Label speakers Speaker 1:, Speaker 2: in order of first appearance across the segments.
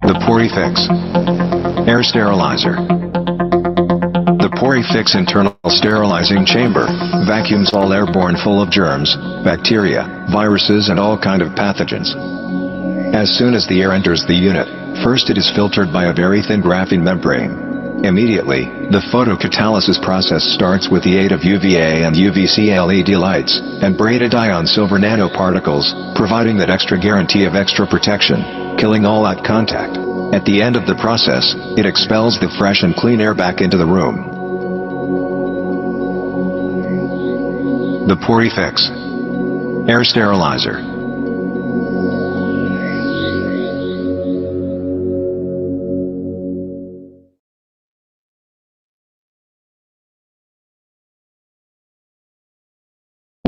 Speaker 1: The Porifix Air Sterilizer. The Porifix internal sterilizing chamber vacuums all airborne full of germs, bacteria, viruses and all kind of pathogens. As soon as the air enters the unit, first it is filtered by a very thin graphene membrane. Immediately, the photocatalysis process starts with the aid of UVA and UVC LED lights, and braided ion silver nanoparticles, providing that extra guarantee of extra protection, killing all at contact. At the end of the process, it expels the fresh and clean air back into the room. The Porifix Air Sterilizer.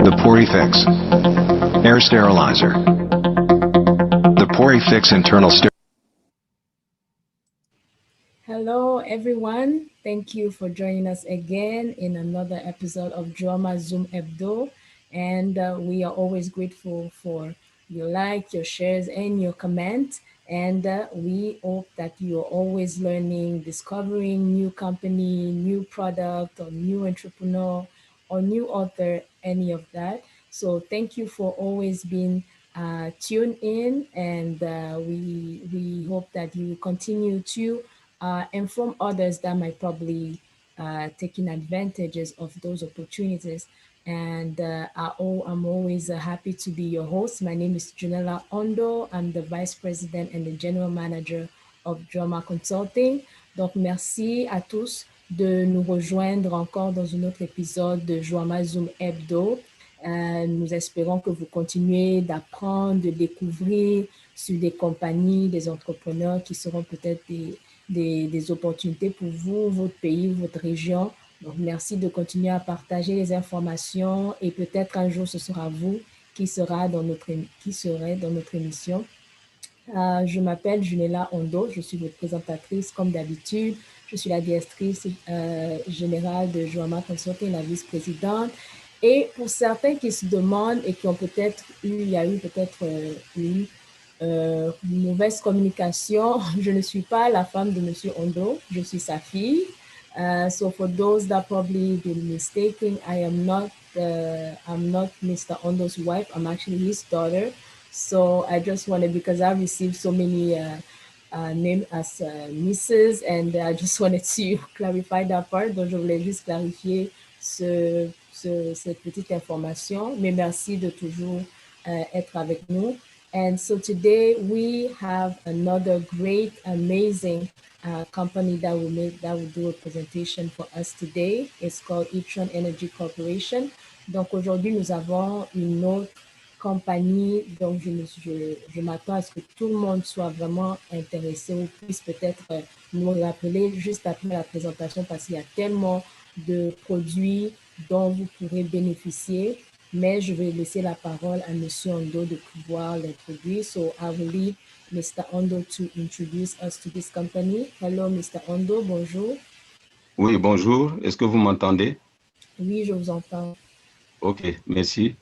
Speaker 1: The Porifix Air Sterilizer. The Porifix internal
Speaker 2: Hello everyone, thank you for joining us again in another episode of JOAMA Zoom HEBDO, and we are always grateful for your like, your shares and your comments, and we hope that you are always learning, discovering new company, new product or new entrepreneur or new author, any of that. So thank you for always being tuned in, and we hope that you continue to inform others that might probably taking advantages of those opportunities. And I'm always happy to be your host. My name is Junella Ondo. I'm the Vice President and the General Manager of JOAMA Consulting. Donc, merci à tous de nous rejoindre encore dans un autre épisode de JOAMA Zoom HEBDO. Nous espérons que vous continuez d'apprendre, de découvrir sur des compagnies, des entrepreneurs qui seront peut-être des opportunités pour vous, votre pays, votre région. Donc, merci de continuer à partager les informations et peut-être un jour, ce sera vous qui serez dans notre émission. Je m'appelle Junella Ondo, je suis votre présentatrice comme d'habitude. Je suis la directrice générale de JOAMA Consulting, la vice-présidente. Et pour certains qui se demandent et qui ont peut-être il y a eu peut-être une mauvaise communication, je ne suis pas la femme de Monsieur Ondo, je suis sa fille. So for those that probably been mistaken, I'm not Mr. Ondo's wife. I'm actually his daughter. So I just wanted, because I received so many names as Mrs. and I just wanted to clarify that part. Donc je voulais juste clarifier cette petite information. Mais merci de toujours être avec nous. And so today we have another great, amazing company that will do a presentation for us today. It's called e-TRON Energy Corporation. Donc aujourd'hui, nous avons une autre compagnie. Donc je m'attends à ce que tout le monde soit vraiment intéressé ou puisse peut-être nous rappeler juste après la présentation, parce qu'il y a tellement de produits dont vous pourrez bénéficier. Mais je vais laisser la parole à Monsieur Ondo de pouvoir l'introduire. So I will leave Mr. Ondo to introduce us to this company. Hello, Mr. Ondo, bonjour.
Speaker 3: Oui, bonjour. Est-ce que vous m'entendez?
Speaker 2: Oui, je vous entends.
Speaker 3: Ok, merci.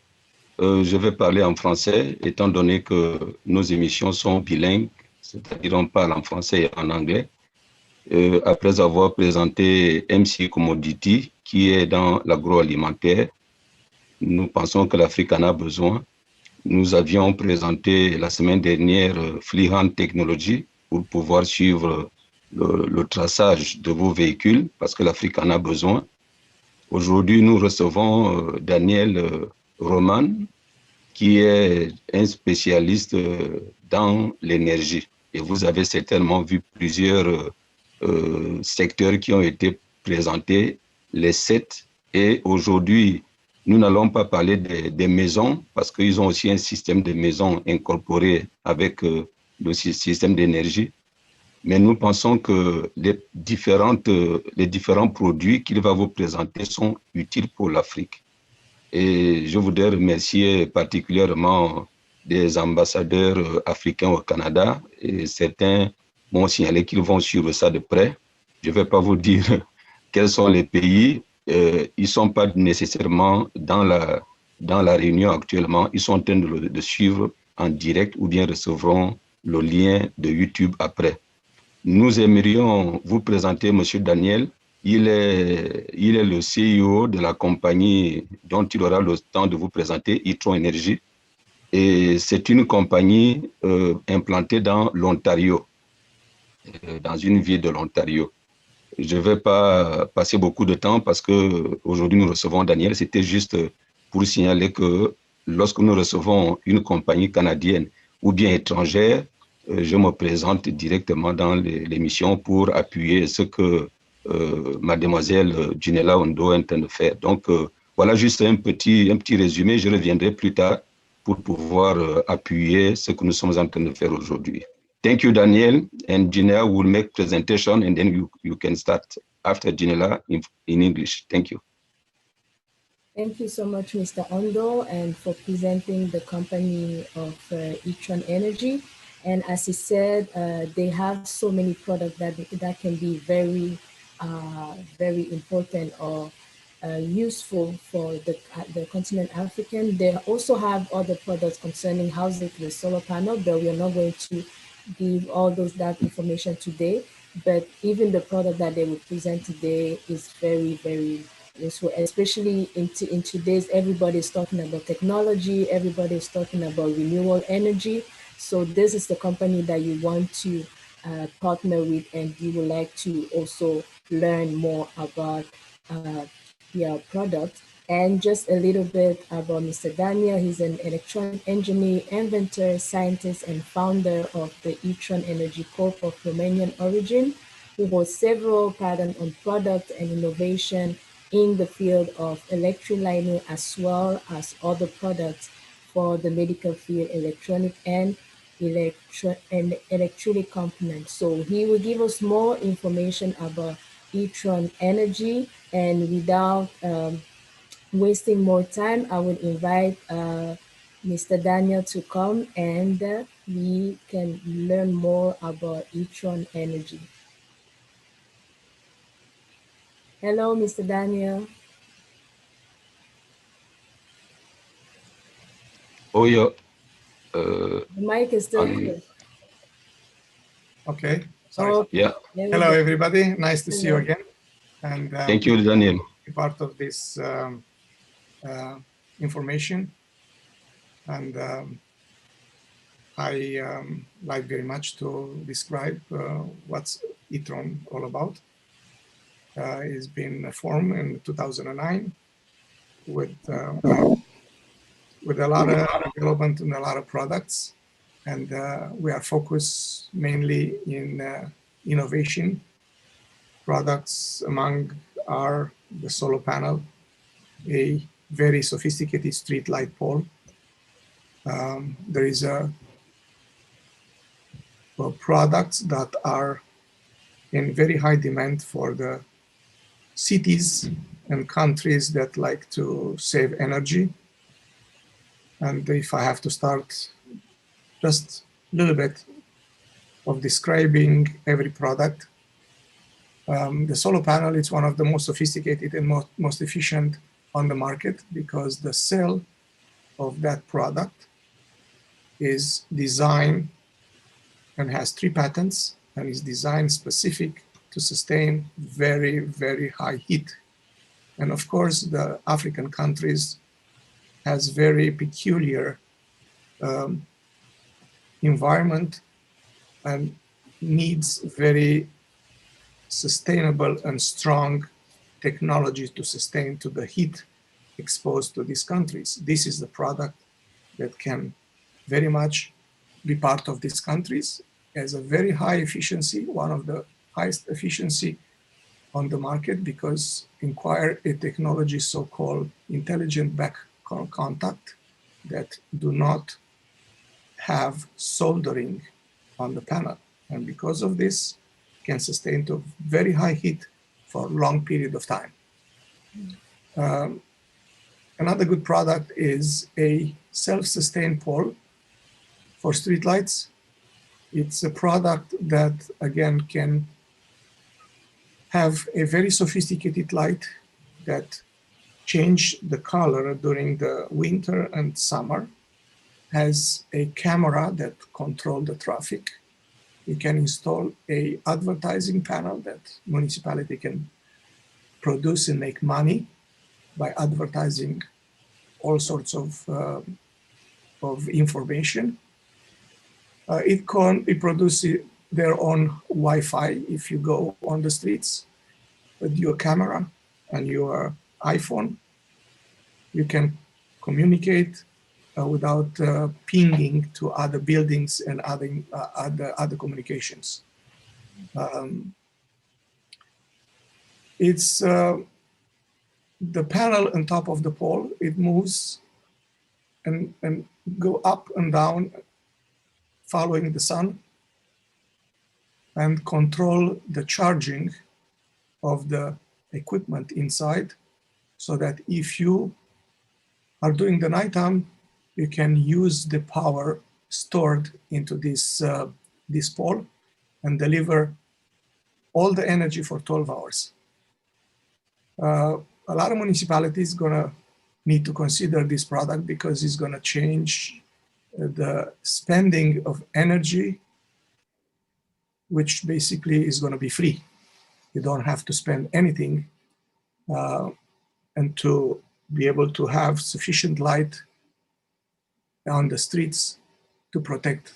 Speaker 3: Je vais parler en français, étant donné que nos émissions sont bilingues, c'est-à-dire on parle en français et en anglais. Après avoir présenté MC Commodity, qui est dans l'agroalimentaire, nous pensons que l'Afrique en a besoin. Nous avions présenté la semaine dernière Freehand Technology pour pouvoir suivre le traçage de vos véhicules, parce que l'Afrique en a besoin. Aujourd'hui, nous recevons Daniel Roman, qui est un spécialiste dans l'énergie. Et vous avez certainement vu plusieurs secteurs qui ont été présentés, les 7. Et aujourd'hui, nous n'allons pas parler des maisons, parce qu'ils ont aussi un système de maisons incorporé avec le système d'énergie. Mais nous pensons que les différents produits qu'il va vous présenter sont utiles pour l'Afrique. Et je voudrais remercier particulièrement des ambassadeurs africains au Canada. Et certains m'ont signalé qu'ils vont suivre ça de près. Je ne vais pas vous dire quels sont les pays. Ils ne sont pas nécessairement dans la réunion actuellement. Ils sont en train de suivre en direct ou bien recevront le lien de YouTube après. Nous aimerions vous présenter M. Daniel. Il est le CEO de la compagnie dont il aura le temps de vous présenter, e-TRON Energy. Et c'est une compagnie implantée dans l'Ontario, dans une ville de l'Ontario. Je ne vais pas passer beaucoup de temps parce qu'aujourd'hui nous recevons Daniel. C'était juste pour signaler que lorsque nous recevons une compagnie canadienne ou bien étrangère, je me présente directement dans l'émission pour appuyer ce que mademoiselle Junella Ondo est en train de faire. Donc, voilà juste un petit résumé. Je reviendrai plus tard pour pouvoir appuyer ce que nous sommes en train de faire aujourd'hui. Thank you, Daniel. And Junella will make presentation, and then you can start after Junella in English. Thank you.
Speaker 2: Thank you so much, Mr. Ondo, and for presenting the company of e-TRON Energy. And as he said, they have so many products that can be very, very important or useful for the continent African. They also have other products concerning housing the solar panel, but we are not going to give all that information today. But even the product that they will present today is very, very useful, especially in today's, everybody is talking about technology, everybody is talking about renewable energy. So this is the company that you want to partner with, and you would like to also learn more about their product. And just a little bit about Mr. Daniel. He's an electronic engineer, inventor, scientist, and founder of the e-TRON Energy Corp of Romanian origin, who holds several patents on product and innovation in the field of electric lighting, as well as other products for the medical field, electronic and electronic components. So he will give us more information about e-TRON Energy, and without wasting more time, I would invite Mr. Daniel to come and we can learn more about e-TRON Energy. Hello, Mr. Daniel.
Speaker 3: Oh, yeah.
Speaker 2: The mic is still closed.
Speaker 4: Okay, sorry.
Speaker 2: Okay.
Speaker 3: Yeah.
Speaker 4: Hello, everybody. Nice to see you again. And
Speaker 3: thank you, Daniel.
Speaker 4: Be part of this information. And I like very much to describe what's e-TRON all about. It's been formed in 2009 with a lot of development and a lot of products. And we are focused mainly in innovation products. Among are the solar panel, a very sophisticated street light pole. There is products that are in very high demand for the cities and countries that like to save energy. And if I have to start just a little bit of describing every product, the solar panel is one of the most sophisticated and most efficient on the market, because the cell of that product is designed and has 3 patents and is designed specific to sustain very, very high heat. And of course, the African countries has very peculiar environment and needs very sustainable and strong technology to sustain to the heat exposed to these countries. This is the product that can very much be part of these countries as a very high efficiency, one of the highest efficiency on the market, because inquire a technology so-called intelligent back contact that do not have soldering on the panel. And because of this, can sustain to very high heat for a long period of time. Another good product is a self-sustained pole for streetlights. It's a product that, again, can have a very sophisticated light that change the color during the winter and summer. has a camera that controls the traffic. You can install a advertising panel that municipality can produce and make money by advertising all sorts of information. It produces their own Wi-Fi. If you go on the streets with your camera and your iPhone, you can communicate without pinging to other buildings and other communications. It's the panel on top of the pole. It moves and go up and down following the sun, and control the charging of the equipment inside, so that if you are doing the nighttime, you can use the power stored into this pole and deliver all the energy for 12 hours. A lot of municipalities gonna need to consider this product because it's gonna change the spending of energy, which basically is gonna be free. You don't have to spend anything, and to be able to have sufficient light on the streets to protect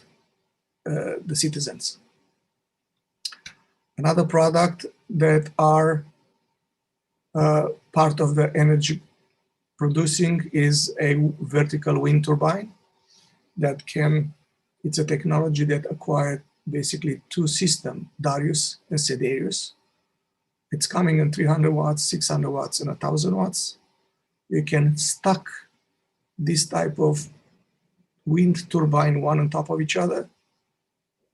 Speaker 4: the citizens. Another product that are part of the energy producing is a vertical wind turbine that can, it's a technology that acquired basically two systems, Darius and Cedarius. It's coming in 300 watts, 600 watts, and 1,000 watts. You can stack this type of wind turbine one on top of each other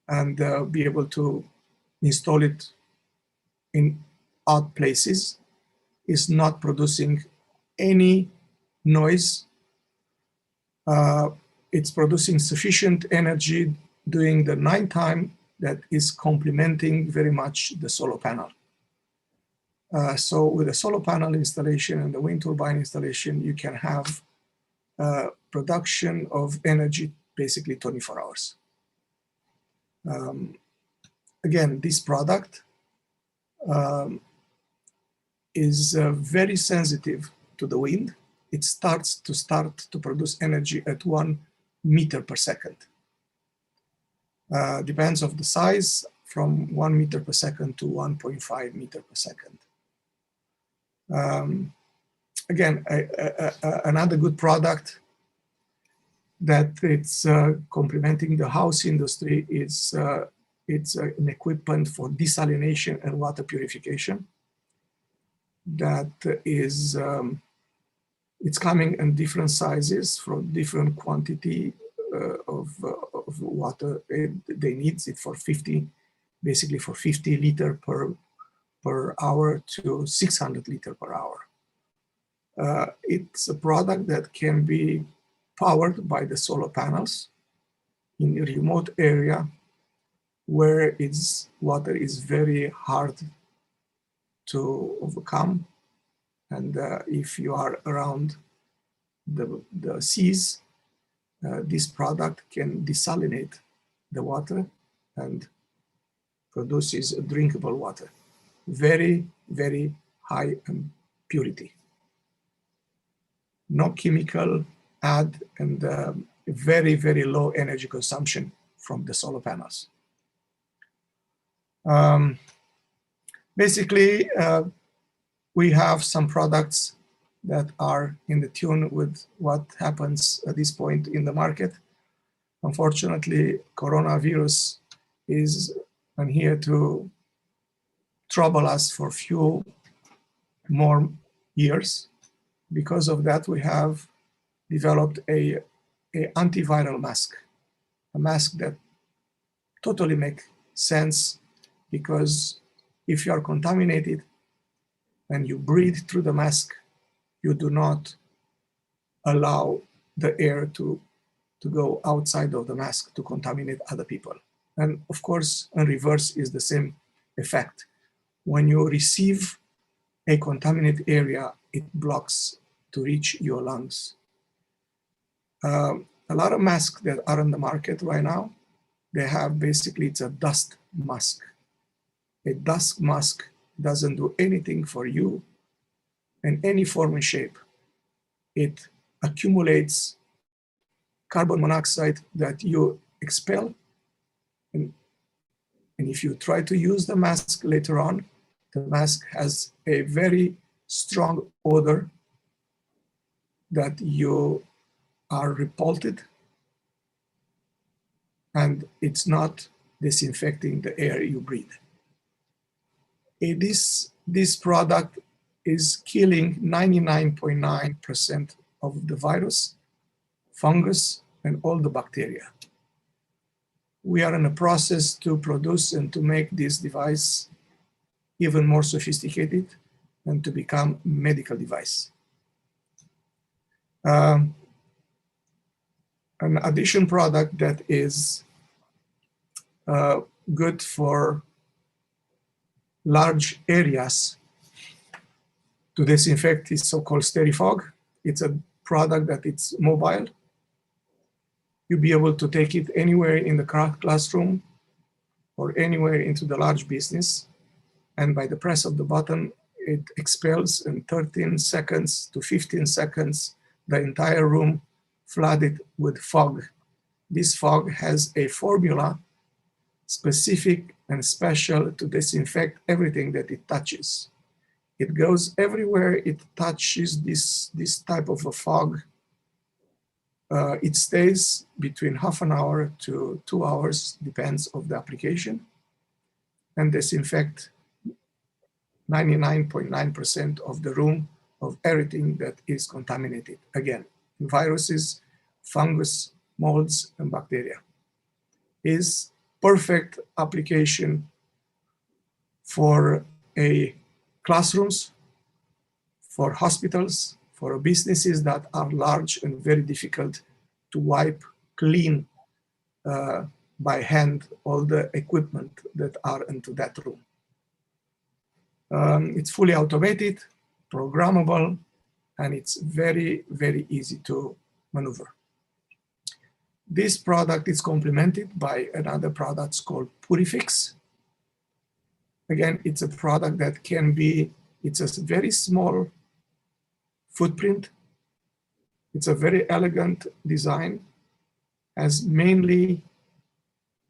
Speaker 4: and be able to install it in odd places. It's not producing any noise. It's producing sufficient energy during the nighttime that is complementing very much the solar panel. So with the solar panel installation and the wind turbine installation, you can have production of energy basically 24 hours. Again, this product is very sensitive to the wind. It starts to produce energy at 1 meter per second. Depends on the size, from 1 meter per second to 1.5 meter per second. Again, another good product that it's complementing the house industry is it's an equipment for desalination and water purification. That is, it's coming in different sizes for different quantity of water they need. It for 50, basically for 50 liter per hour to 600 liter per hour. It's a product that can be powered by the solar panels in a remote area where water is very hard to overcome. And if you are around the seas, this product can desalinate the water and produces drinkable water. Very, very high in purity. No chemical add, and very, very low energy consumption from the solar panels. Basically, we have some products that are in the tune with what happens at this point in the market. Unfortunately, coronavirus is here to trouble us for a few more years. Because of that, we have developed a antiviral mask, a mask that totally makes sense, because if you are contaminated and you breathe through the mask, you do not allow the air to go outside of the mask to contaminate other people. And of course, in reverse is the same effect. When you receive a contaminated area, it blocks to reach your lungs. a lot of masks that are on the market right now, they have basically, it's a dust mask. A dust mask doesn't do anything for you in any form and shape. It accumulates carbon monoxide that you expel. And if you try to use the mask later on, the mask has a very strong odor that you are repulsed, and it's not disinfecting the air you breathe. This product is killing 99.9% of the virus, fungus, and all the bacteria. We are in a process to produce and to make this device even more sophisticated and to become a medical device. An addition product that is good for large areas to disinfect is so-called Sterifog. It's a product that it's mobile. You'll be able to take it anywhere in the classroom or anywhere into the large business. And by the press of the button, it expels in 13 seconds to 15 seconds the entire room flooded with fog. This fog has a formula specific and special to disinfect everything that it touches. It goes everywhere it touches this type of a fog. It stays between half an hour to 2 hours, depends on the application, and disinfect 99.9% of the room of everything that is contaminated. Again, viruses, fungus, molds, and bacteria. Is perfect application for classrooms, for hospitals, for businesses that are large and very difficult to wipe clean by hand all the equipment that are into that room. It's fully automated, programmable, and it's very, very easy to maneuver. This product is complemented by another product called Purifix. Again, it's a product that can be, it's a very small footprint. It's a very elegant design, has mainly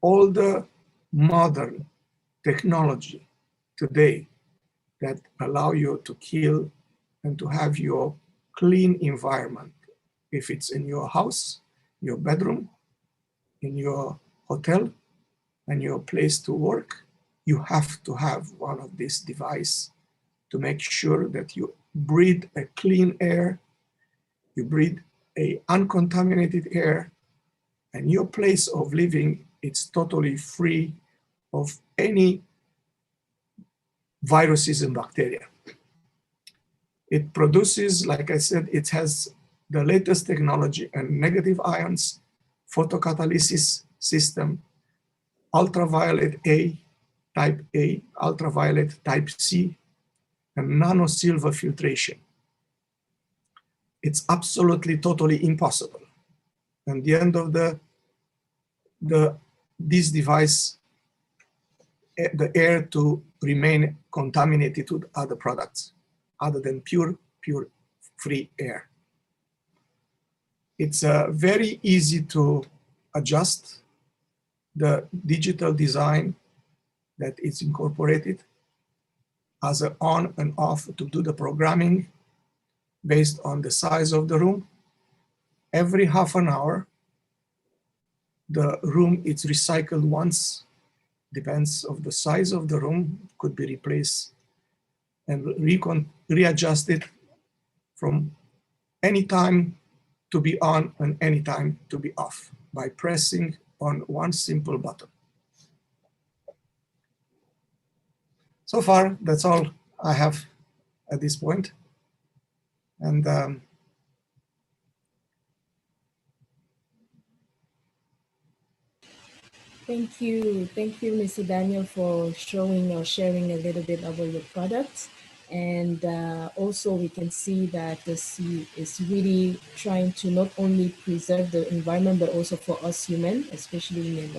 Speaker 4: all the modern technology today that allow you to kill and to have your clean environment. If it's in your house, your bedroom, in your hotel, and your place to work, you have to have one of these devices to make sure that you breathe a clean air, you breathe a uncontaminated air, and your place of living is totally free of any viruses and bacteria. It produces, like I said, it has the latest technology and negative ions, photocatalysis system, ultraviolet A, type A, ultraviolet type C, and nano-silver filtration. It's absolutely, totally impossible. And the end of this device, the air to remain contaminated with other products other than pure free air. It's very easy to adjust the digital design that is incorporated as an on and off to do the programming based on the size of the room. Every half an hour, the room is recycled once, depends on the size of the room, could be replaced and readjusted from any time to be on and any time to be off by pressing on one simple button. So far, that's all I have at this point. And
Speaker 2: thank you, Mr. Daniel, for showing or sharing a little bit about your products. And also we can see that the sea is really trying to not only preserve the environment, but also for us human, especially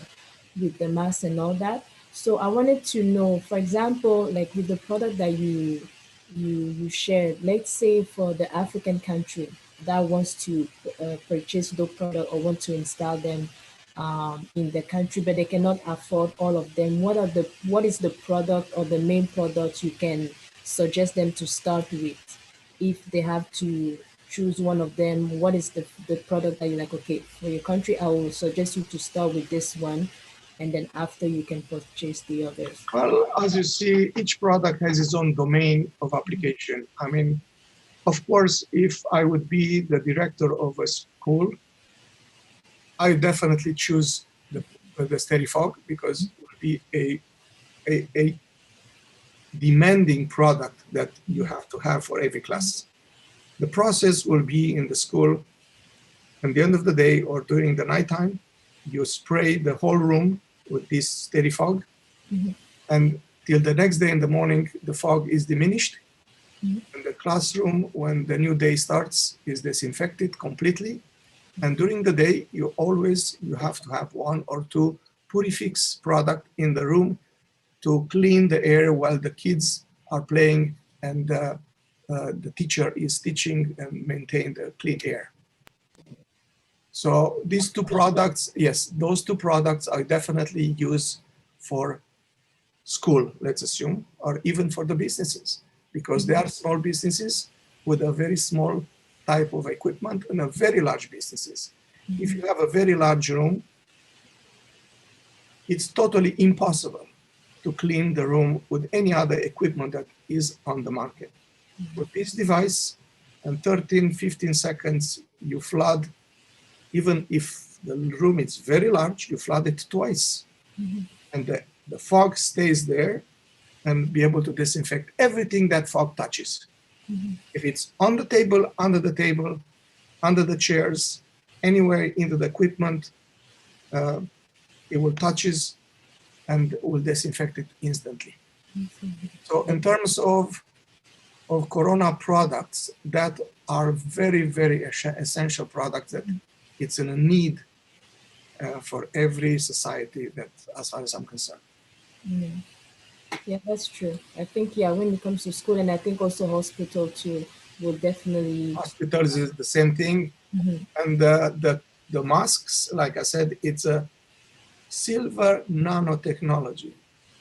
Speaker 2: with the mass and all that. So I wanted to know, for example, like with the product that you shared, let's say for the African country that wants to purchase those product or want to install them in the country, but they cannot afford all of them. What is the product or the main product you can suggest them to start with? If they have to choose one of them, what is the product that you're like, okay, for your country, I will suggest you to start with this one, and then after you can purchase the others.
Speaker 4: Well, as you see, each product has its own domain of application. I mean, of course, if I would be the director of a school, I definitely choose the steady fog, because it will be a demanding product that you have to have for every class. The process will be in the school. At the end of the day or during the nighttime, you spray the whole room with this steady fog. And till the next day in the morning, the fog is diminished. And the classroom, when the new day starts, is disinfected completely. And during the day, you have to have 1 or 2 Purifix product in the room to clean the air while the kids are playing and the teacher is teaching and maintain the clean air. So these 2 products, yes, those 2 products I definitely use for school, let's assume, or even for the businesses, because they are small businesses with a very small type of equipment and a very large businesses. If you have a very large room, it's totally impossible to clean the room with any other equipment that is on the market. With this device, in 13, 15 seconds, you flood, even if the room is very large, you flood it twice. And the fog stays there and be able to disinfect everything that fog touches. If it's on the table, under the chairs, anywhere into the equipment, it will touches and will disinfect it instantly. So in terms of Corona products that are very, very essential products that it's in a need for every society, that, as far as I'm concerned.
Speaker 2: Yeah, that's true. I think, yeah, when it comes to school, and I think also hospital too, will definitely.
Speaker 4: Hospitals is the same thing. And the masks, like I said, it's a silver nanotechnology.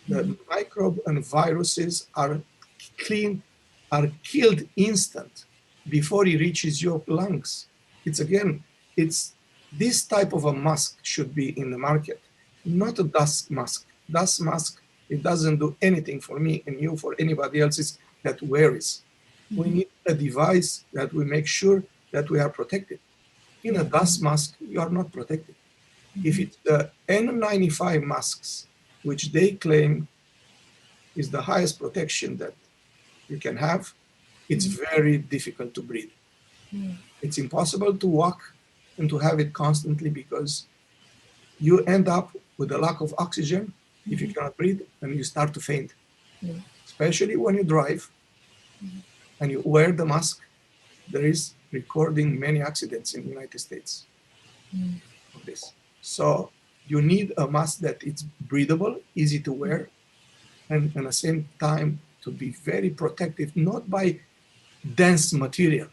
Speaker 4: The microbe and viruses are killed instant before it reaches your lungs. It's this type of a mask should be in the market, not a dust mask. Dust mask, it doesn't do anything for me and you, for anybody else that wears. We need a device that will make sure that we are protected. In a dust mask, you are not protected. If it's the N95 masks, which they claim is the highest protection that you can have, it's very difficult to breathe. It's impossible to walk and to have it constantly, because you end up with a lack of oxygen if you cannot breathe, and you start to faint. Especially when you drive and you wear the mask. There is recording many accidents in the United States of this. So you need a mask that is breathable, easy to wear, and at the same time to be very protective, not by dense material,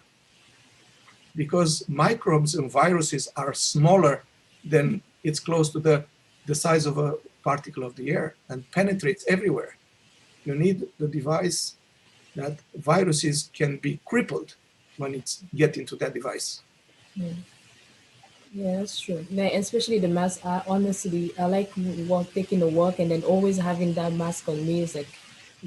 Speaker 4: because microbes and viruses are smaller than, it's close to the size of a particle of the air and penetrates everywhere. You need the device that viruses can be crippled when it's get into that device.
Speaker 2: Yeah, that's true. Like, especially the mask. Honestly, I like taking the walk and then always having that mask on me. It's like,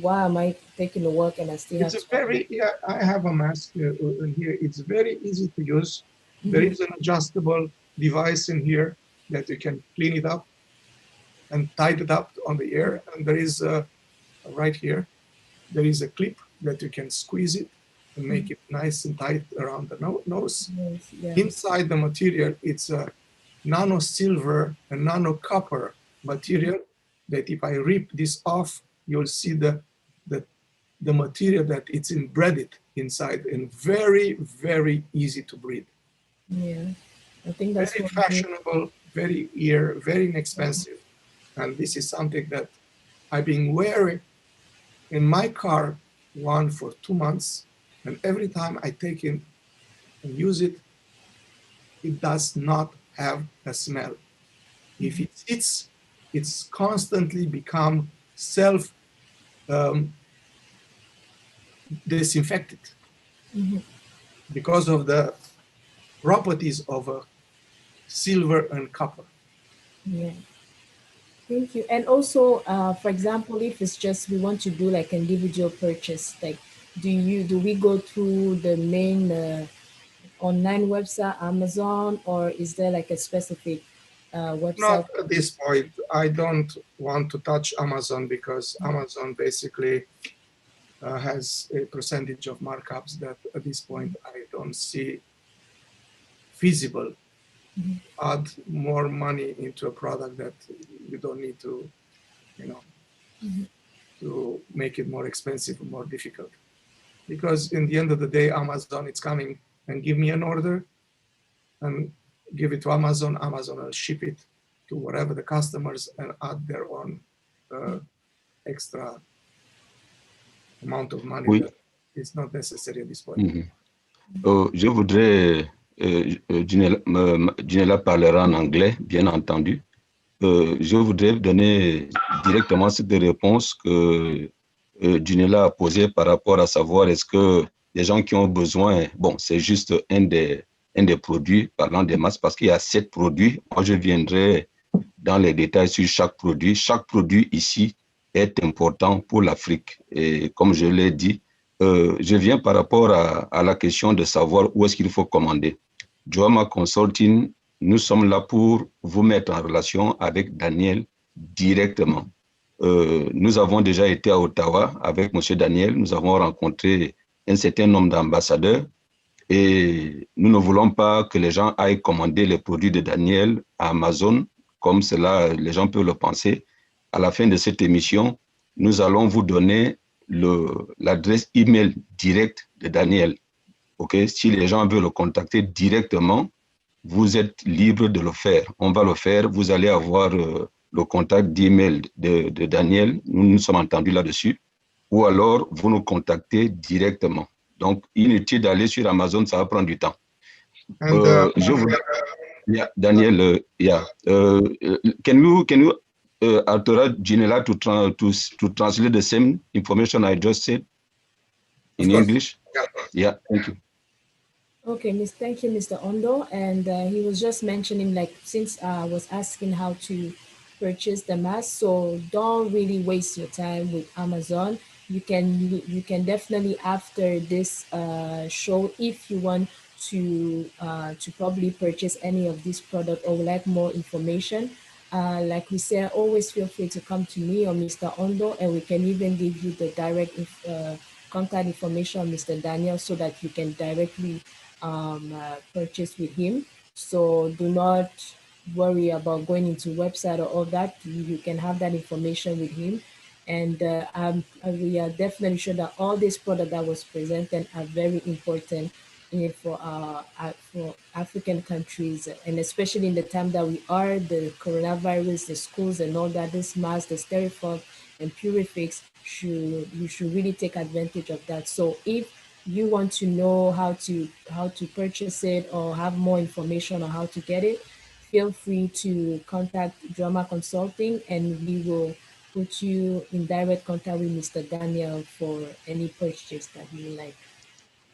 Speaker 2: why am I taking the walk and I still have
Speaker 4: to... I have a mask here. It's very easy to use. There is an adjustable device in here that you can clean it up and tied it up on the ear. And there is right here, there is a clip that you can squeeze it and make it nice and tight around the nose.
Speaker 2: Yeah.
Speaker 4: Inside the material, it's a nano silver and nano copper material that if I rip this off, you'll see the the material that it's embedded inside, and very, very easy to breathe.
Speaker 2: Yeah, I think that's
Speaker 4: very fashionable, very inexpensive. And this is something that I've been wearing in my car one for 2 months. And every time I take it and use it, it does not have a smell. If it sits, it's constantly become self disinfected because of the properties of silver and copper.
Speaker 2: Yeah. Thank you. And also, for example, if it's just we want to do like individual purchase, like do we go through the main online website, Amazon, or is there like a specific website?
Speaker 4: Not at this point. I don't want to touch Amazon because Amazon basically has a percentage of markups that at this point I don't see feasible. Add more money into a product that you don't need to, to make it more expensive or more difficult. Because in the end of the day, Amazon is coming and give me an order and give it to Amazon. Amazon will ship it to wherever the customers and add their own extra amount of money that is not necessary at this point.
Speaker 3: Je voudrais, Junella parlera en anglais, bien entendu. Je voudrais donner directement cette réponse que Junella a posée par rapport à savoir est-ce que les gens qui ont besoin, bon, c'est juste un des produits, parlant des masques, parce qu'il y a 7 produits. Moi, je viendrai dans les détails sur chaque produit. Chaque produit ici est important pour l'Afrique. Et comme je l'ai dit, je viens par rapport à la question de savoir où est-ce qu'il faut commander. JOAMA Consulting, nous sommes là pour vous mettre en relation avec Daniel directement. Nous avons déjà été à Ottawa avec M. Daniel. Nous avons rencontré un certain nombre d'ambassadeurs et nous ne voulons pas que les gens aillent commander les produits de Daniel à Amazon, comme cela, les gens peuvent le penser. À la fin de cette émission, nous allons vous donner l'adresse email directe de Daniel. Okay? Si les gens veulent le contacter directement, vous êtes libre de le faire. On va le faire. Vous allez avoir le contact d'email de Daniel. Nous sommes entendus là-dessus. Ou alors, vous nous contactez directement. Donc, inutile d'aller sur Amazon, ça va prendre du temps. Je voudrais... Daniel, can you authorize Junella to translate the same information I just said in English? Yeah, thank you.
Speaker 2: Okay, thank you, Mr. Ondo. And he was just mentioning, like, since I was asking how to purchase the mask, so don't really waste your time with Amazon. You can definitely, after this show, if you want to probably purchase any of this product or would like more information, like we said, always feel free to come to me or Mr. Ondo, and we can even give you the direct contact information of Mr. Daniel so that you can directly purchase with him. So do not worry about going into website or all that. You can have that information with him. And we are definitely sure that all these products that was presented are very important for African countries, and especially in the time that we are, the coronavirus, the schools and all that, this mask, the Styrofoam and Purifix, you should really take advantage of that. So if you want to know how to purchase it or have more information on how to get it, feel free to contact JOAMA Consulting, and we will put you in direct contact with Mr. Daniel for any purchase that you like.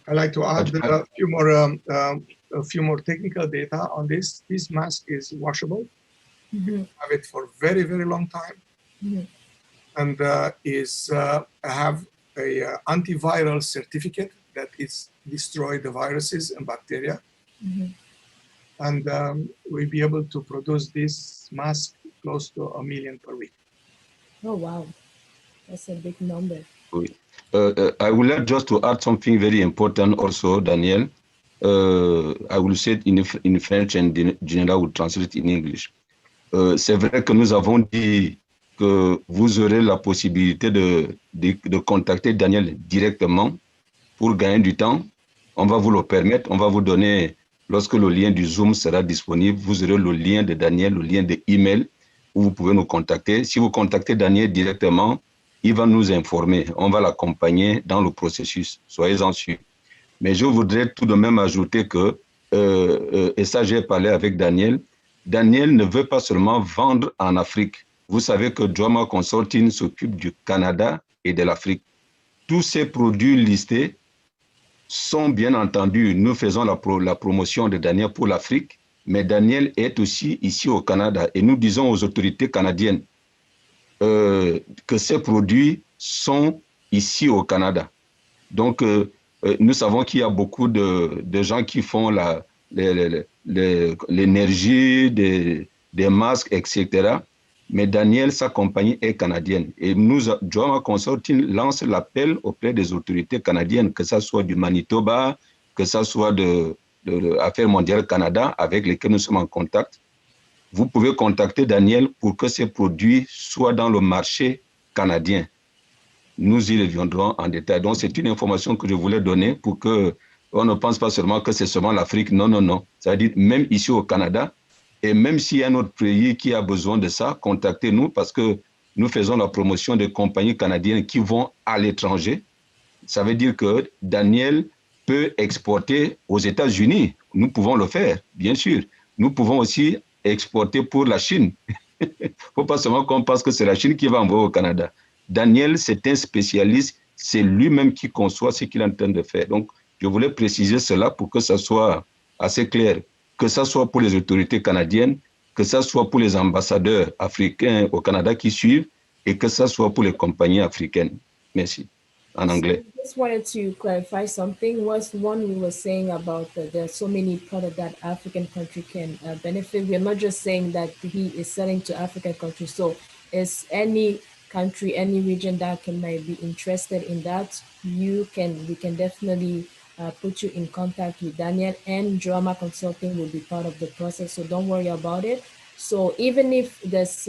Speaker 4: I'd like to add a few more technical data on this. This mask is washable. You have it for a very, very long time, and have a antiviral certificate that is destroy the viruses and bacteria. And we'll be able to produce this mask close to 1 million per week.
Speaker 2: Oh wow, that's a big number.
Speaker 3: I would like just to add something very important also, Daniel. I will say it in French and Junella will translate in English. C'est vrai que nous avons dit que vous aurez la possibilité de contacter Daniel directement pour gagner du temps. On va vous le permettre, on va vous donner, lorsque le lien du Zoom sera disponible, vous aurez le lien de Daniel, le lien de email où vous pouvez nous contacter. Si vous contactez Daniel directement, il va nous informer, on va l'accompagner dans le processus, soyez-en sûrs. Mais je voudrais tout de même ajouter que, et ça j'ai parlé avec Daniel, Daniel ne veut pas seulement vendre en Afrique. Vous savez que JOAMA Consulting s'occupe du Canada et de l'Afrique. Tous ces produits listés sont bien entendu, nous faisons la promotion de Daniel pour l'Afrique, mais Daniel est aussi ici au Canada et nous disons aux autorités canadiennes que ces produits sont ici au Canada. Donc, nous savons qu'il y a beaucoup de gens qui font l'énergie, des masques, etc. Mais Daniel, sa compagnie est canadienne. Et nous, JOAMA Consulting lance l'appel auprès des autorités canadiennes, que ce soit du Manitoba, que ce soit de Affaires mondiales Canada, avec lesquels nous sommes en contact. Vous pouvez contacter Daniel pour que ces produits soient dans le marché canadien. Nous y reviendrons en détail. Donc, c'est une information que je voulais donner pour qu'on ne pense pas seulement que c'est seulement l'Afrique. Non, non, non. C'est-à-dire, même ici au Canada, et même s'il y a un autre pays qui a besoin de ça, contactez-nous parce que nous faisons la promotion de compagnies canadiennes qui vont à l'étranger. Ça veut dire que Daniel peut exporter aux États-Unis. Nous pouvons le faire, bien sûr. Nous pouvons aussi exporter pour la Chine. Il ne faut pas seulement qu'on pense que c'est la Chine qui va envoyer au Canada. Daniel, c'est un spécialiste, c'est lui-même qui conçoit ce qu'il est en train de faire. Donc, je voulais préciser cela pour que ça soit assez clair, que ça soit pour les autorités canadiennes, que ça soit pour les ambassadeurs africains au Canada qui suivent, et que ça soit pour les compagnies africaines. Merci. En anglais.
Speaker 2: So I just wanted to clarify something. Was one we were saying about there are so many products that African country can benefit. We're not just saying that he is selling to African countries. So is any country, any region that might be interested in that, we can definitely put you in contact with Daniel, and JOAMA Consulting will be part of the process. So don't worry about it. So even if there's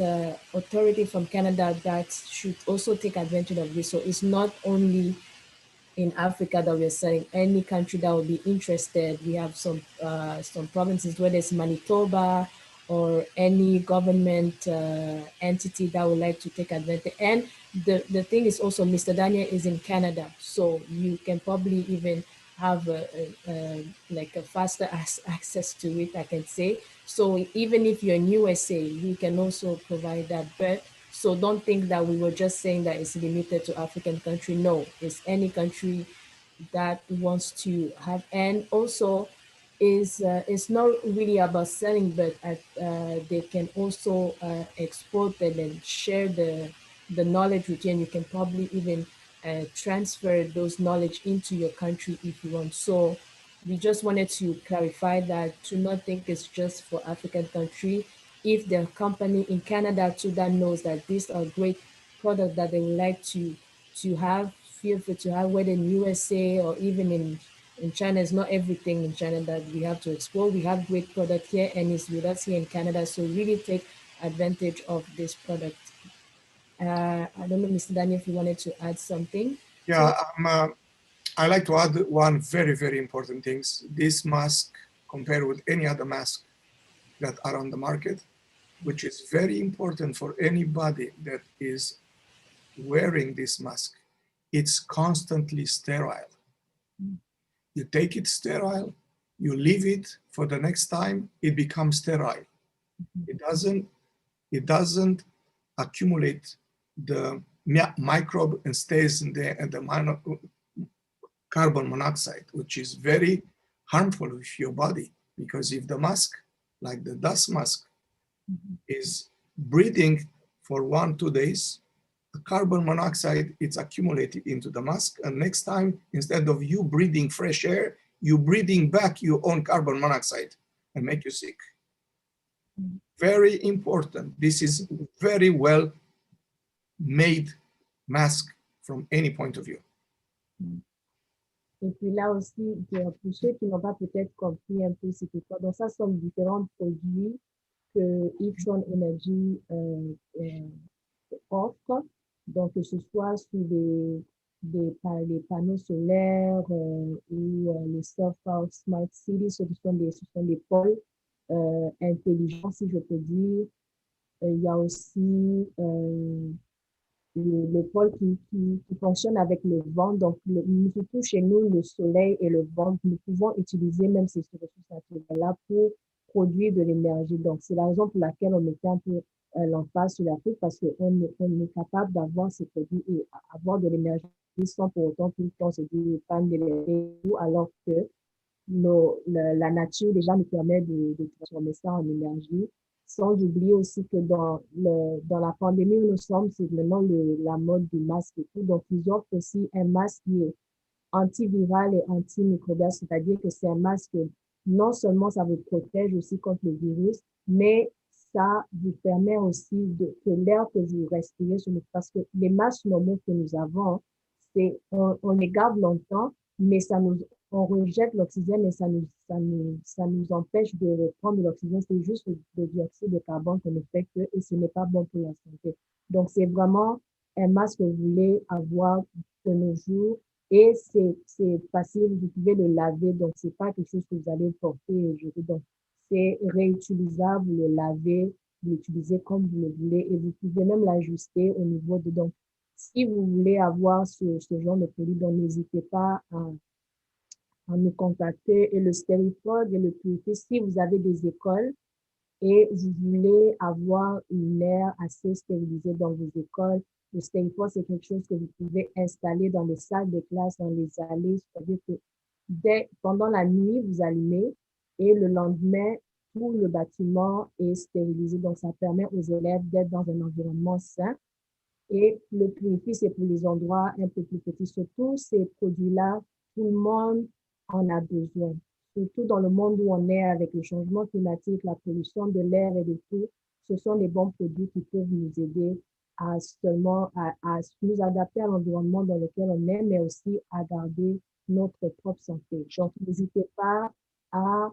Speaker 2: authority from Canada that should also take advantage of this, so it's not only in Africa that we're selling, any country that will be interested. We have some provinces, whether it's Manitoba or any government entity that would like to take advantage. And the thing is also, Mr. Daniel is in Canada, so you can probably even have like a faster access to it, I can say. So even if you're in USA, we can also provide that. But so don't think that we were just saying that it's limited to African country. No, it's any country that wants to have. And also is it's not really about selling, but they can also export and then share the knowledge with you, and you can probably even transfer those knowledge into your country if you want. So we just wanted to clarify that, to not think it's just for African country. If the company in Canada too that knows that these are great products that they would like to have, feel free to have, whether in USA or even in China. It's not everything in China that we have to explore. We have great product here, and it's with us here in Canada. So really take advantage of this product. I don't know, Mr. Daniel, if you wanted to add something.
Speaker 4: Yeah, I like to add one very, very important thing. This mask, compared with any other mask that are on the market, which is very important for anybody that is wearing this mask, it's constantly sterile. You take it sterile, you leave it for the next time, it becomes sterile. It doesn't accumulate the microbe and stays in there, and the carbon monoxide, which is very harmful to your body, because if the mask, like the dust mask, is breathing for 1-2 days, the carbon monoxide is accumulated into the mask, and next time, instead of you breathing fresh air, you breathing back your own carbon monoxide and make you sick. Very important. This is very well made mask from any point of view.
Speaker 2: Et puis là aussi, pour ceux qui n'ont pas peut-être compris un peu ce que c'est, donc ça sont différents produits que e-TRON Energy offre, donc que ce soit sur les panneaux solaires ou les self-powered smart cities, ce sont des pôles intelligents, si je peux dire. Il y a aussi le pôle qui fonctionne avec le vent. Donc, surtout chez nous, le soleil et le vent, nous pouvons utiliser même ces ressources naturelles-là pour produire de l'énergie. Donc, c'est la raison pour laquelle on mettait un peu l'emphase sur l'Afrique, parce qu'on est capable d'avoir ces produits et avoir de l'énergie sans pour autant tout le temps se dire panne d'énergie, alors que la nature déjà nous permet de transformer ça en énergie. Sans oublier aussi que dans la pandémie où nous sommes, c'est maintenant la mode du masque et tout. Donc, ils offrent aussi un masque qui est antiviral et antimicrobial, c'est-à-dire que c'est un masque, non seulement ça vous protège aussi contre le virus, mais ça vous permet aussi que l'air que vous respirez, parce que les masques normaux que nous avons, on les garde longtemps, mais on rejette l'oxygène et ça nous empêche de reprendre l'oxygène. C'est juste le dioxyde de carbone qu'on affecte et ce n'est pas bon pour la santé. Donc, c'est vraiment un masque que vous voulez avoir de nos jours et c'est facile, vous pouvez le laver, donc c'est pas quelque chose que vous allez porter et jeter. Donc, c'est réutilisable, vous le lavez, vous l'utilisez comme vous le voulez et vous pouvez même l'ajuster au niveau de... Donc, si vous voulez avoir ce genre de produit, donc n'hésitez pas à nous contacter. Et le stériphode et le purifié, si vous avez des écoles et vous voulez avoir une air assez stérilisée dans vos écoles, le stériphode, c'est quelque chose que vous pouvez installer dans les salles de classe, dans les allées, c'est-à-dire que pendant la nuit, vous allumez et le lendemain, tout le bâtiment est stérilisé. Donc, ça permet aux élèves d'être dans un environnement sain. Et le purifié, c'est pour les endroits un peu plus petits. Surtout, ces produits-là, tout le monde en a besoin. Surtout dans le monde où on est avec le changement climatique, la pollution de l'air et de tout, ce sont des bons produits qui peuvent nous aider à nous adapter à l'environnement dans lequel on est, mais aussi à garder notre propre santé. Donc, n'hésitez pas à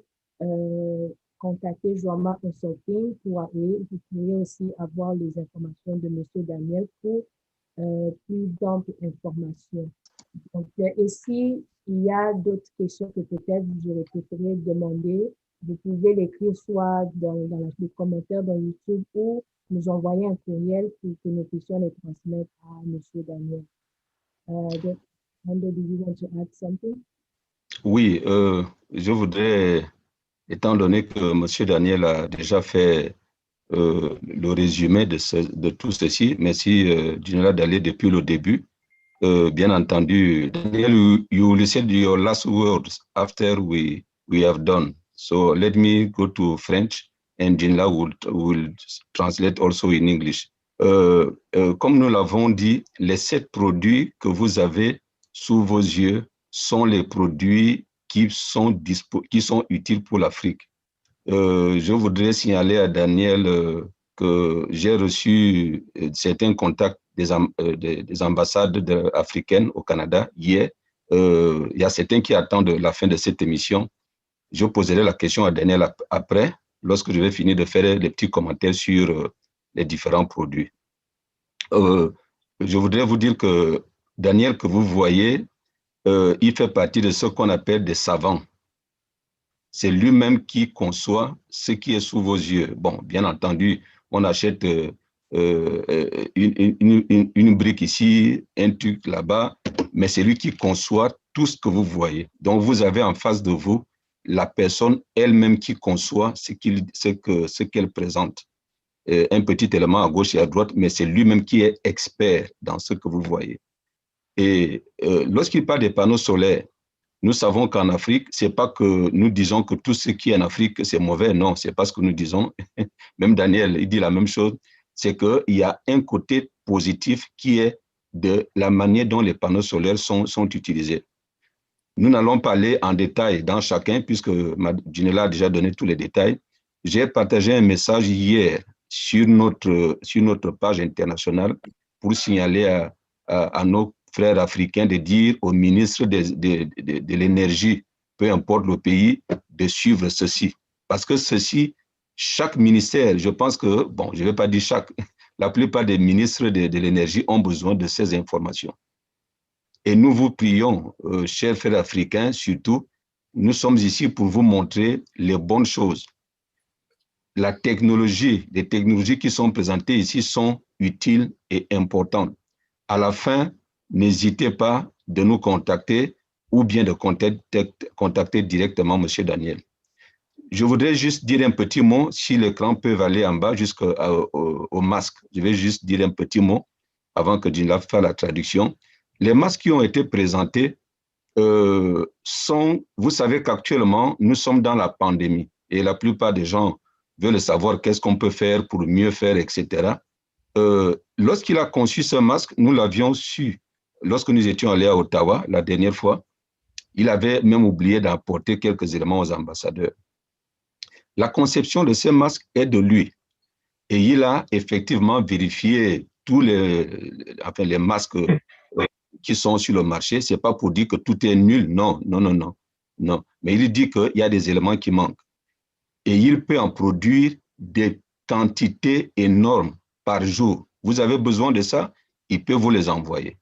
Speaker 2: contacter JOAMA Consulting vous pourrez aussi avoir les informations de M. Daniel pour plus d'amples informations. Donc, et s'il y a d'autres questions que peut-être vous aurez préféré demander, vous pouvez l'écrire soit dans les commentaires dans YouTube ou nous envoyer un courriel pour que nous puissions les transmettre à M. Daniel. Ondo, do you want to add something?
Speaker 3: Oui, je voudrais, étant donné que M. Daniel a déjà fait le résumé de tout ceci, merci Junella d'aller depuis le début. Bien entendu, Daniel, you will say your last words after we have done. So let me go to French and Junella will translate also in English. Comme nous l'avons dit, les 7 produits que vous avez sous vos yeux sont les produits qui sont utiles pour l'Afrique. Je voudrais signaler à Daniel que j'ai reçu certains contacts des ambassades africaines au Canada hier. Il y a certains qui attendent la fin de cette émission. Je poserai la question à Daniel après, lorsque je vais finir de faire les petits commentaires sur les différents produits. Je voudrais vous dire que Daniel, que vous voyez, il fait partie de ce qu'on appelle des savants. C'est lui-même qui conçoit ce qui est sous vos yeux. Bon, bien entendu, on achète une brique ici, un truc là-bas, mais c'est lui qui conçoit tout ce que vous voyez. Donc, vous avez en face de vous la personne elle-même qui conçoit ce qu'elle présente. Un petit élément à gauche et à droite, mais c'est lui-même qui est expert dans ce que vous voyez. Et lorsqu'il parle des panneaux solaires, nous savons qu'en Afrique, ce n'est pas que nous disons que tout ce qui est en Afrique, c'est mauvais. Non, ce n'est pas ce que nous disons. Même Daniel, il dit la même chose. C'est qu'il y a un côté positif qui est de la manière dont les panneaux solaires sont utilisés. Nous n'allons pas aller en détail dans chacun, puisque Junella a déjà donné tous les détails. J'ai partagé un message hier sur notre page internationale pour signaler à nos frères africains de dire au ministre de l'énergie, peu importe le pays, de suivre ceci. Parce que ceci, chaque ministère, je pense que, bon, je ne vais pas dire chaque, la plupart des ministres de l'énergie ont besoin de ces informations. Et nous vous prions, chers frères africains, surtout, nous sommes ici pour vous montrer les bonnes choses. Les technologies qui sont présentées ici sont utiles et importantes. À la fin, n'hésitez pas de nous contacter ou bien de contacter directement M. Daniel. Je voudrais juste dire un petit mot, si l'écran peut aller en bas jusqu'au masque. Je vais juste dire un petit mot avant que Junella fasse la traduction. Les masques qui ont été présentés sont, vous savez qu'actuellement, nous sommes dans la pandémie et la plupart des gens veulent savoir qu'est-ce qu'on peut faire pour mieux faire, etc. Lorsqu'il a conçu ce masque, nous l'avions su. Lorsque nous étions allés à Ottawa la dernière fois, il avait même oublié d'apporter quelques éléments aux ambassadeurs. La conception de ce masque est de lui. Et il a effectivement vérifié tous les masques qui sont sur le marché. Ce n'est pas pour dire que tout est nul. Non. Mais il dit qu'il y a des éléments qui manquent. Et il peut en produire des quantités énormes par jour. Vous avez besoin de ça, il peut vous les envoyer.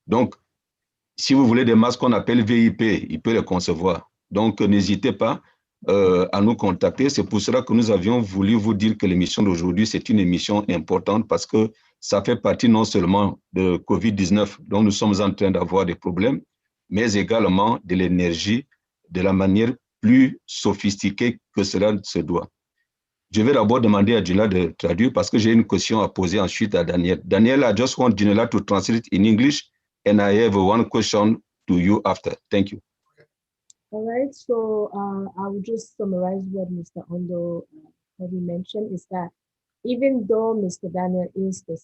Speaker 3: Donc, si vous voulez des masques qu'on appelle VIP, il peut les concevoir. Donc, n'hésitez pas à nous contacter. C'est pour cela que nous avions voulu vous dire que l'émission d'aujourd'hui, c'est une émission importante parce que ça fait partie non seulement de COVID-19 dont nous sommes en train d'avoir des problèmes, mais également de l'énergie de la manière plus sophistiquée que cela se doit. Je vais d'abord demander à Junella de traduire parce que j'ai une question à poser ensuite à Daniel. Daniel, I just want Junella to translate in English and I have one question to you after. Thank you.
Speaker 2: All right, so I will just summarize what Mr. Ondo already mentioned is that even though Mr. Daniel is the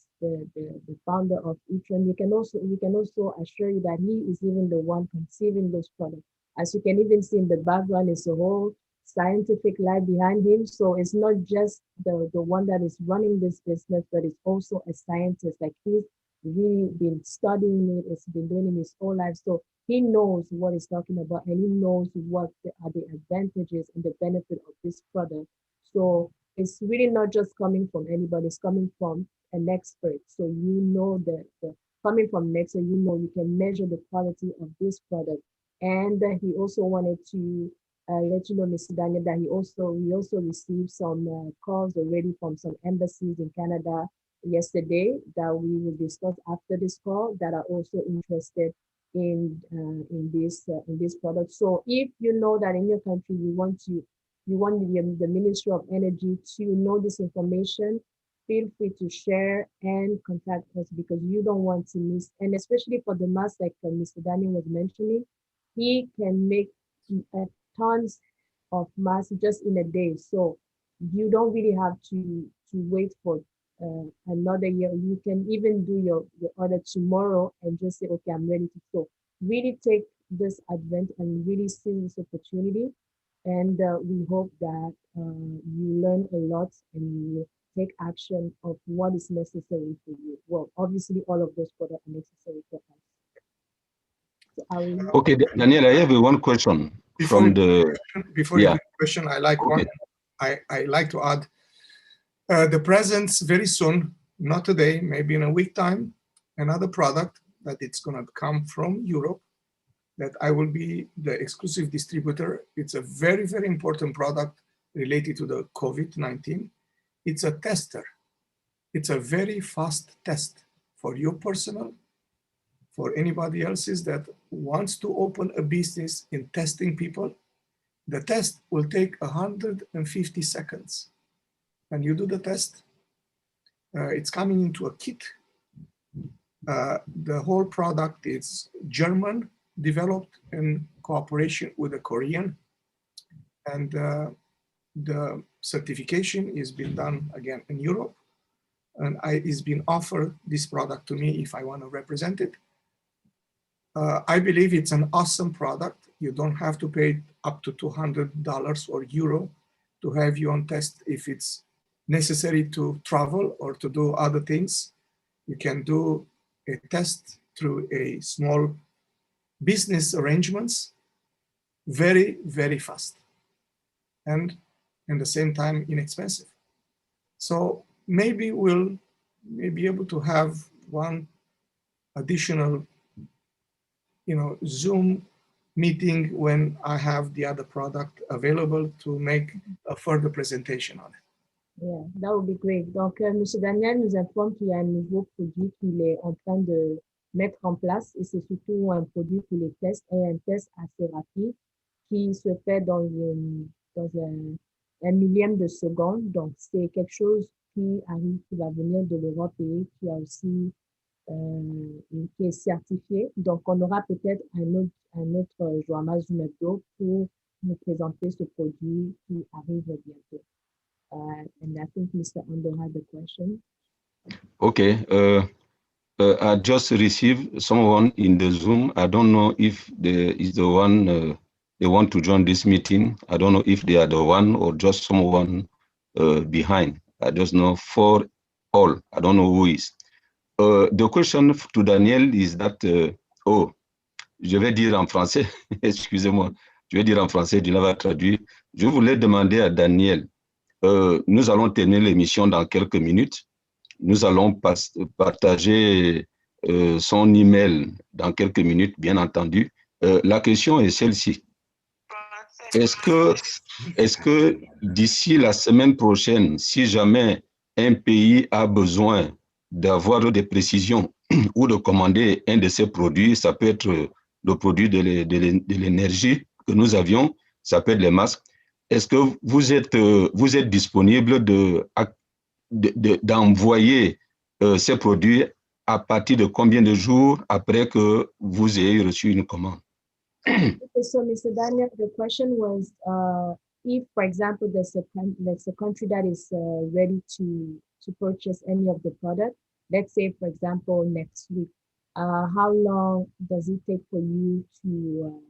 Speaker 2: founder of e-TRON, we can also assure you that he is even the one conceiving those products. As you can even see in the background, is a whole scientific life behind him. So it's not just the one that is running this business, but it's also a scientist. Like he's really been studying it, it's been doing it his whole life. So he knows what he's talking about and he knows what are the advantages and the benefit of this product. So it's really not just coming from anybody, it's coming from an expert. So you know that coming from an expert, you know you can measure the quality of this product. And he also wanted to let you know, Mr. Daniel, that we also received some calls already from some embassies in Canada yesterday that we will discuss after this call that are also interested in this product. So if you know that in your country you want the Ministry of Energy to know this information, feel free to share and contact us because you don't want to miss. And especially for the mask, like Mr. Daniel was mentioning, he can make tons of masks just in a day. So you don't really have to wait for another year. You can even do your order tomorrow and just say, okay, I'm ready to go. Really take this advent and really see this opportunity. And we hope that you learn a lot and you take action of what is necessary for you. Well, obviously, all of those products are necessary for us. So
Speaker 3: okay, Daniel, I have one question
Speaker 4: before the question. I like
Speaker 3: okay.
Speaker 4: I like to add the presence very soon, not today, maybe in a week time, another product that it's going to come from Europe that I will be the exclusive distributor. It's a very, very important product related to the COVID-19. It's a tester. It's a very fast test for your personal, for anybody else's that wants to open a business in testing people. The test will take 150 seconds. When you do the test, it's coming into a kit. The whole product is German, developed in cooperation with a Korean, and the certification is being done again in Europe, and it's been offered this product to me if I want to represent it. I believe it's an awesome product. You don't have to pay up to $200 or euro to have you on test if it's necessary to travel or to do other things. You can do a test through a small business arrangements very, very fast and at the same time inexpensive. So maybe we'll may be able to have one additional, Zoom meeting when I have the other product available to make a further presentation on it.
Speaker 2: Yeah, that would be great. Donc, M. Daniel nous informe qu'il y a un nouveau produit qu'il est en train de mettre en place et c'est surtout un produit pour les tests et un test assez rapide qui se fait dans un millième de seconde. Donc, c'est quelque chose qui arrive, qui va venir de l'Europe et qui a aussi qui est certifié. Donc, on aura peut-être un autre JOAMA Zoom Hebdo pour nous présenter ce produit qui arrive bientôt. And I think Mr. Ondo had the question.
Speaker 3: Okay. I just received someone in the Zoom. I don't know if is the one they want to join this meeting. I don't know if they are the one or just someone behind. I just know for all. I don't know who is. The question to Daniel is that, je vais dire en français, excusez-moi, je vais dire en français, je l'avais traduit. Je voulais demander à Daniel, nous allons terminer l'émission dans quelques minutes. Nous allons partager son email dans quelques minutes, bien entendu. La question est celle-ci. Est-ce que d'ici la semaine prochaine, si jamais un pays a besoin d'avoir des précisions ou de commander un de ces produits, ça peut être le produit de l'énergie que nous avions, ça peut être les masques. Est-ce que vous êtes disponible d'envoyer ces produits à partir de combien de jours après que vous ayez reçu une commande?
Speaker 2: Okay, so Mr. Daniel, the question was, if, for example, there's a country that is ready to purchase any of the product, let's say, for example, next week, how long does it take for you to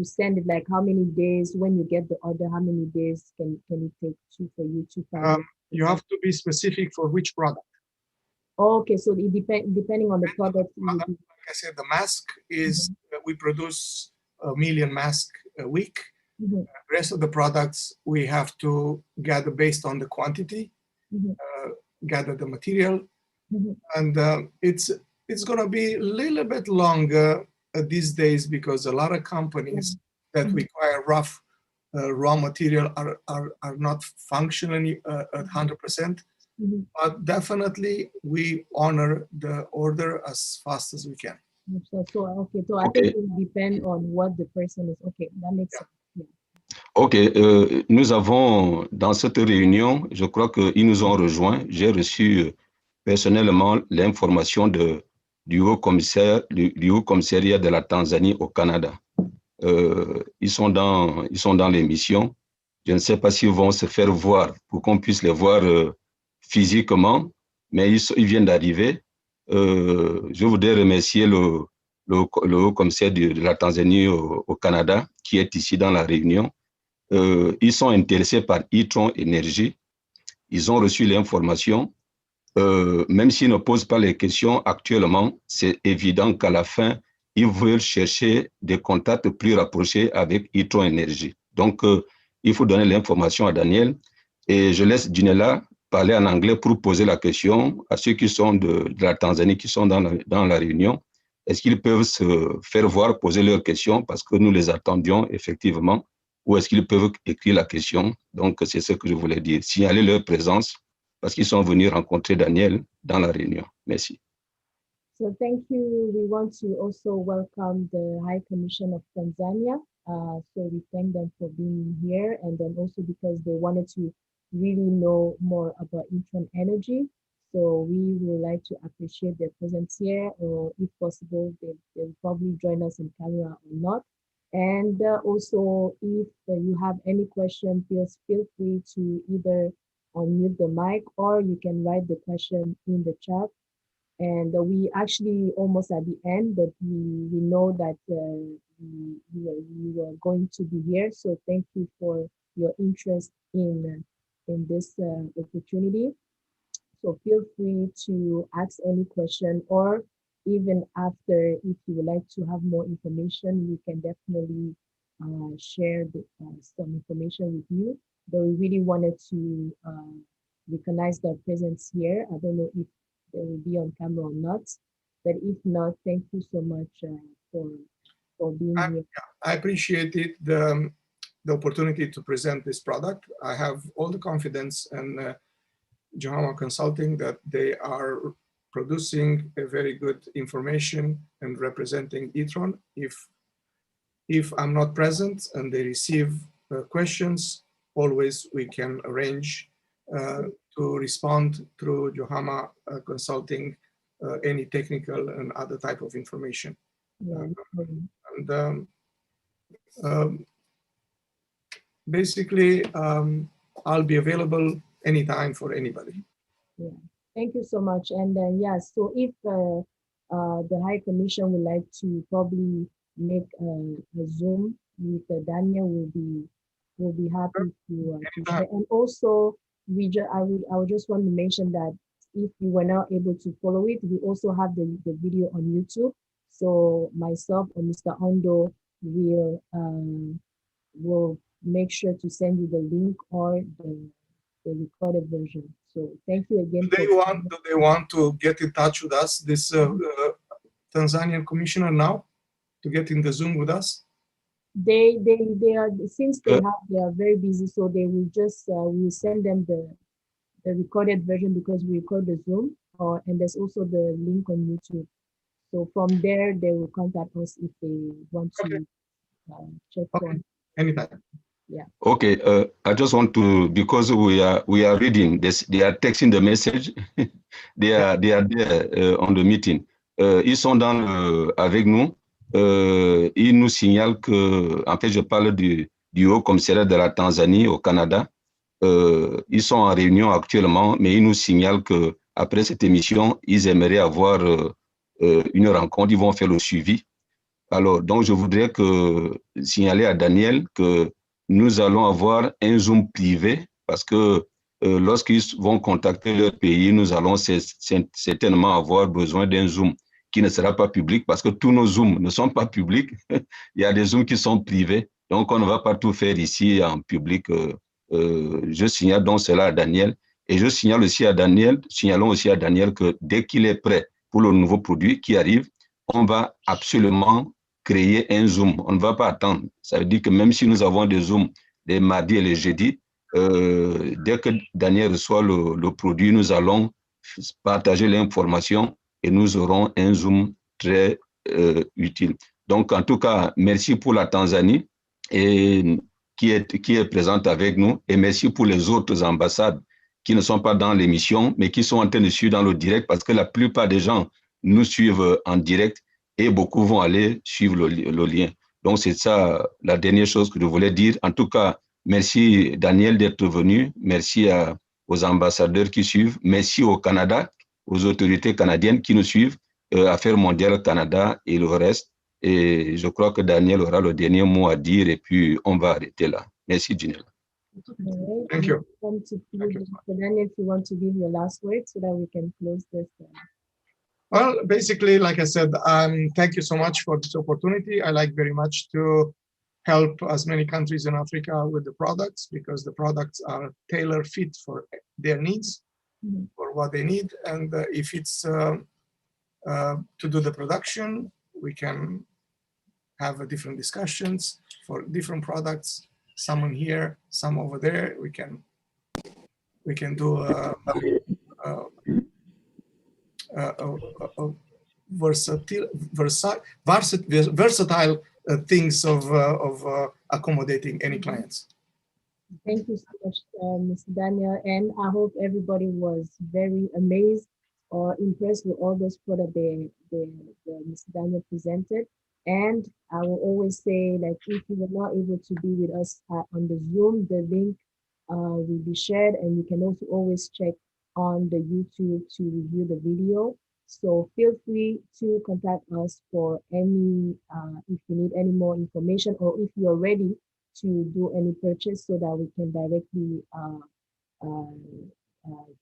Speaker 2: send it? Like how many days when you get the order? How many days can it take for you to find?
Speaker 4: You have to be specific for which product.
Speaker 2: Okay, so it depending on the product.
Speaker 4: Like I said, the mask is we produce 1 million masks a week. The rest of the products we have to gather based on the quantity, gather the material, and it's going to be a little bit longer these days because a lot of companies that require rough raw material are not functioning at 100%. But definitely we honor the order as fast as we can.
Speaker 2: So I think it will depend on what the person is. Okay, that makes sense. Yeah.
Speaker 3: Ok, nous avons dans cette réunion, je crois qu'ils nous ont rejoints. J'ai reçu personnellement l'information du haut commissariat de la Tanzanie au Canada. Ils sont dans l'émission. Je ne sais pas s'ils vont se faire voir pour qu'on puisse les voir physiquement, mais ils viennent d'arriver. Je voudrais remercier le haut commissaire de la Tanzanie au Canada qui est ici dans la réunion. Ils sont intéressés par e-TRON énergie. Ils ont reçu l'information. Même s'ils ne posent pas les questions actuellement, c'est évident qu'à la fin, ils veulent chercher des contacts plus rapprochés avec e-TRON énergie. Donc, il faut donner l'information à Daniel. Et je laisse Junella parler en anglais pour poser la question à ceux qui sont de la Tanzanie, qui sont dans la réunion. Est-ce qu'ils peuvent se faire voir, poser leurs questions parce que nous les attendions effectivement, ou est-ce qu'ils peuvent écrire la question? Donc, c'est ce que je voulais dire. Signaler leur présence parce qu'ils sont venus rencontrer Daniel dans la réunion. Merci.
Speaker 2: So thank you. We want to also welcome the High Commission of Tanzania. So we thank them for being here, and then also because they wanted to really know more about e-TRON energy. So we would like to appreciate their presence here, or if possible, they'll probably join us in camera or not. And also, if you have any question, please feel free to either unmute the mic or you can write the question in the chat. And we actually almost at the end, but we know that you are going to be here. So thank you for your interest in this opportunity. So feel free to ask any question, or even after, if you would like to have more information, we can definitely share some information with you. But we really wanted to recognize their presence here. I don't know if they will be on camera or not, but if not, thank you so much for being here.
Speaker 4: I appreciate it, the opportunity to present this product. I have all the confidence in JOAMA Consulting that they are producing a very good information and representing e-TRON. If I'm not present and they receive questions, always we can arrange to respond through JOAMA Consulting any technical and other type of information.
Speaker 2: Yeah.
Speaker 4: Basically, I'll be available anytime for anybody.
Speaker 2: Yeah, thank you so much. And yeah, so if the High Commission would like to probably make a Zoom with Daniel, will be happy to share. And also, I would just want to mention that if you were not able to follow it, we also have the video on YouTube. So myself and Mr. Ondo will make sure to send you the link or the recorded version. So thank you again.
Speaker 4: Do they want to get in touch with us, this Tanzanian commissioner now, to get in the Zoom with us?
Speaker 2: They are, since they are very busy, so they will just we'll send them the recorded version because we record the Zoom, and there's also the link on YouTube. So from there they will contact us if they want to check on.
Speaker 4: Anytime.
Speaker 2: Yeah.
Speaker 3: Okay. I just want to, because we are reading this, they are texting the message. they are there on the meeting. Ils sont avec nous. Ils nous signalent que, en fait, je parle du Haut Commissariat de la Tanzanie au Canada. Ils sont en réunion actuellement, mais ils nous signalent que après cette émission, ils aimeraient avoir une rencontre. Ils vont faire le suivi. Alors, donc, je voudrais signaler à Daniel que nous allons avoir un Zoom privé parce que lorsqu'ils vont contacter leur pays, nous allons certainement avoir besoin d'un Zoom qui ne sera pas public parce que tous nos Zooms ne sont pas publics. Il y a des Zooms qui sont privés. Donc, on ne va pas tout faire ici en public. Je signale donc cela à Daniel. Et je signale aussi à Daniel, signalons aussi à Daniel que dès qu'il est prêt pour le nouveau produit qui arrive, on va absolument créer un Zoom. On ne va pas attendre. Ça veut dire que même si nous avons des Zooms les mardis et les jeudis, dès que Daniel reçoit le produit, nous allons partager l'information et nous aurons un Zoom très utile. Donc, en tout cas, merci pour la Tanzanie et qui est présente avec nous et merci pour les autres ambassades qui ne sont pas dans l'émission, mais qui sont en train de suivre dans le direct parce que la plupart des gens nous suivent en direct et beaucoup vont aller suivre le lien. Donc, c'est ça la dernière chose que je voulais dire. En tout cas, merci Daniel d'être venu. Merci aux ambassadeurs qui suivent. Merci au Canada, aux autorités canadiennes qui nous suivent, Affaires mondiales Canada et le reste. Et je crois que Daniel aura le dernier mot à dire et puis on va arrêter là. Merci, Junella.
Speaker 4: Thank you.
Speaker 2: Daniel, if you want to give your last word so that we can close this.
Speaker 4: Well, basically, like I said, thank you so much for this opportunity. I like very much to help as many countries in Africa with the products because the products are tailor fit for their needs, for what they need. And if it's to do the production, we can have different discussions for different products. Some in here, some over there. We can do versatile things of accommodating any clients.
Speaker 2: Thank you so much, Mr. Daniel, and I hope everybody was very amazed or impressed with all those products that Mr. Daniel presented. And I will always say, like, if you were not able to be with us on the Zoom, the link will be shared, and you can also always check on the YouTube to review the video. So feel free to contact us for any, if you need any more information or if you're ready to do any purchase so that we can directly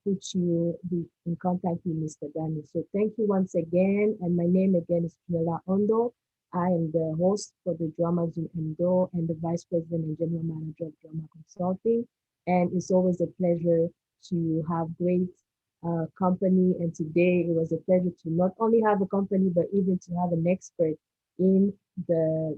Speaker 2: put you in contact with Mr. Daniel. So thank you once again. And my name again is Junella Ondo. I am the host for the JOAMA Zoom-MD and the Vice President and General Manager of JOAMA Consulting. And it's always a pleasure to have great company. And today it was a pleasure to not only have a company, but even to have an expert in the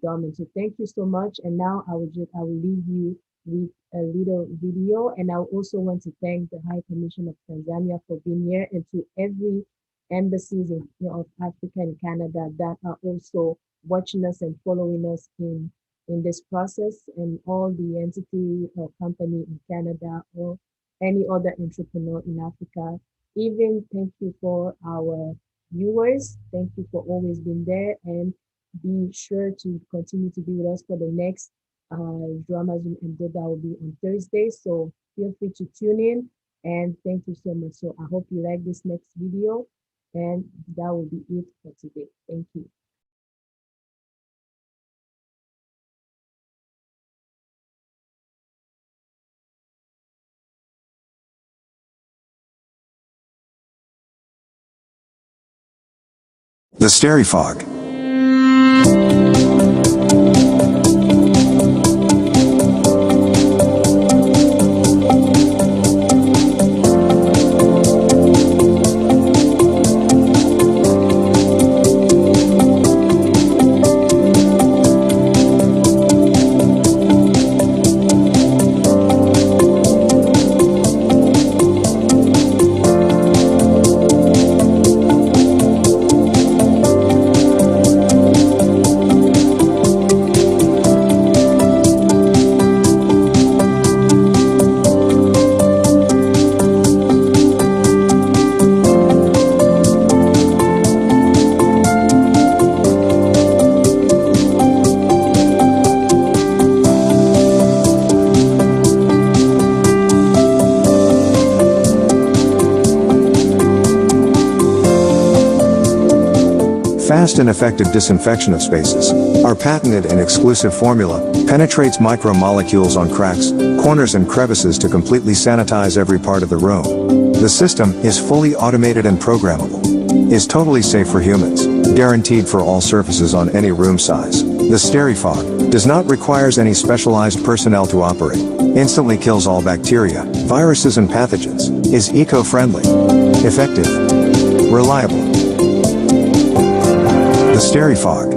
Speaker 2: domain. So thank you so much. And now I will leave you with a little video. And I also want to thank the High Commission of Tanzania for being here, and to every embassies of Africa and Canada that are also watching us and following us in this process, and all the entity or company in Canada or any other entrepreneur in Africa. Even thank you for our viewers. Thank you for always being there, and be sure to continue to be with us for the next JOAMA Zoom Hebdo that will be on Thursday. So feel free to tune in, and thank you so much. So I hope you like this next video, and that will be it for today. Thank you.
Speaker 1: The Starry Fog. Fast and effective disinfection of spaces. Our patented and exclusive formula penetrates micromolecules on cracks, corners and crevices to completely sanitize every part of the room. The system is fully automated and programmable. Is totally safe for humans, guaranteed for all surfaces on any room size. The Starry Fog does not requires any specialized personnel to operate. Instantly kills all bacteria, viruses and pathogens. Is eco-friendly, effective, reliable. The Starry Fog.